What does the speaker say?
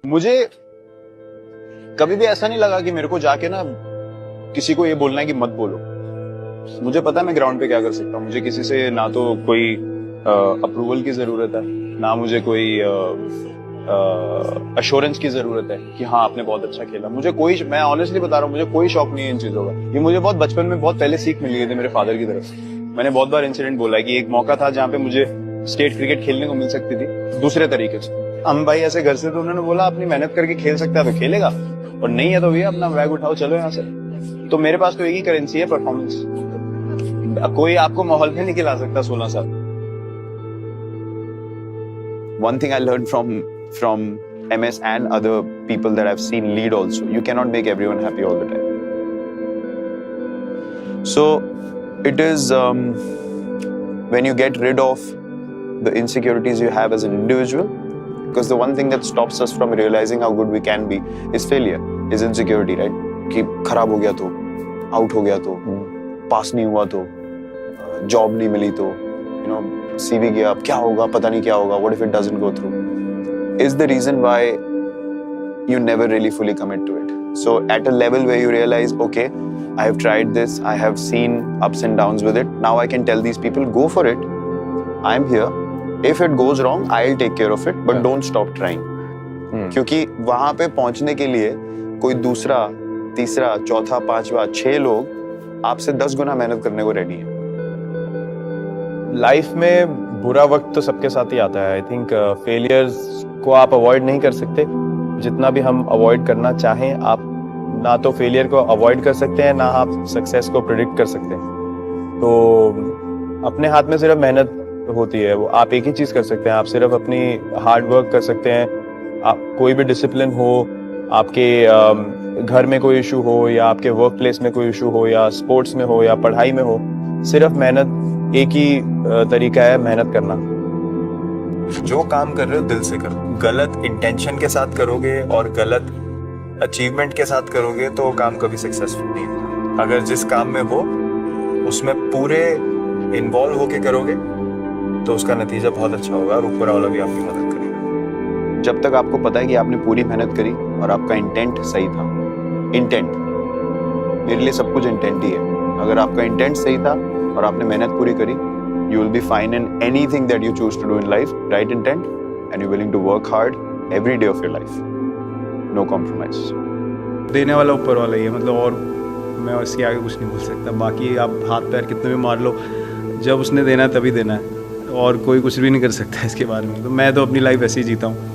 मुझे कभी भी ऐसा नहीं लगा कि मेरे को जाके ना किसी को ये बोलना है कि मत बोलो। मुझे पता है मैं ग्राउंड पे क्या कर सकता हूँ। मुझे किसी से ना तो कोई अप्रूवल की जरूरत है, ना मुझे कोई अश्योरेंस की जरूरत है कि हाँ आपने बहुत अच्छा खेला। मैं ऑनेस्टली बता रहा हूँ, मुझे कोई शौक नहीं है इन चीजों का। ये मुझे बहुत बचपन में बहुत पहले सीख मिल गई थी मेरे फादर की तरफ से। मैंने बहुत बार इंसिडेंट बोला है कि एक मौका था जहाँ पे मुझे स्टेट क्रिकेट खेलने को मिल सकती थी दूसरे तरीके से। हम भाई ऐसे घर से तो उन्होंने बोला अपनी मेहनत करके खेल सकता है तो खेलेगा, और नहीं है तो भैया अपना बैग उठाओ चलो यहाँ से। तो मेरे पास तो एक ही करेंसी है, परफॉर्मेंस। कोई आपको माहौल में नहीं खिला सकता 16 साल। One thing I learned from MS and other people that I've seen lead also, you cannot make everyone happy all the time. So it is when you get rid of the insecurities you have as an individual, because the one thing that stops us from realizing how good we can be is failure, is insecurity, right? कि खराब हो गया तो, out हो गया तो, पास नहीं हुआ तो, जॉब नहीं मिली तो, you know, CV गया, अब क्या होगा, पता नहीं क्या होगा, what if it doesn't go through, is the reason why you never really fully commit to it. So at a level where you realize, okay, I have tried this, I have seen ups and downs with it, now I can tell these people, go for it, I'm here, if it goes wrong, I'll take care of it, but don't stop trying. क्योंकि वहां पे पहुंचने के लिए कोई दूसरा, तीसरा, चौथा, पांचवा, 6 लोग आपसे 10 गुना मेहनत करने को रेडी है। लाइफ में बुरा वक्त तो सबके साथ ही आता है। आई थिंक फेलियर्स को आप अवॉइड नहीं कर सकते। जितना भी हम अवॉइड करना चाहें, आप ना तो फेलियर को अवॉइड कर सकते हैं, ना आप सक्सेस को प्रेडिक्ट कर सकते हैं। तो अपने हाथ में सिर्फ मेहनत होती है। वो आप एक ही चीज कर सकते हैं, आप सिर्फ अपनी हार्ड वर्क कर सकते हैं। आप कोई भी डिसिप्लिन हो, आपके घर में कोई इशू हो, या आपके वर्क प्लेस में कोई इशू हो, या स्पोर्ट्स में हो, या पढ़ाई में हो, सिर्फ मेहनत एक ही तरीका है, मेहनत करना। जो काम कर रहे हो दिल से करो। गलत इंटेंशन के साथ करोगे और गलत अचीवमेंट के साथ करोगे तो काम कभी सक्सेसफुल नहीं होगा। अगर जिस काम में हो उसमें पूरे इन्वॉल्व होके करोगे तो उसका नतीजा बहुत अच्छा होगा और ऊपर वाला भी आपकी मदद करेगा। जब तक आपको पता है कि आपने पूरी मेहनत करी और आपका इंटेंट सही था। इंटेंट मेरे लिए सब कुछ इंटेंट ही है। अगर आपका इंटेंट सही था और आपने मेहनत पूरी करी, you will be fine in anything that you choose to do in life. Right intent and you're willing to work hard every day of your life. No compromise. देने वाला ऊपर वाला ही है, मतलब, और मैं इसके आगे कुछ नहीं बोल सकता। बाकी आप हाथ पैर कितने भी मार लो, जब उसने देना है तभी देना है, और कोई कुछ भी नहीं कर सकता है इसके बारे में। तो मैं तो अपनी लाइफ ऐसे ही जीता हूँ।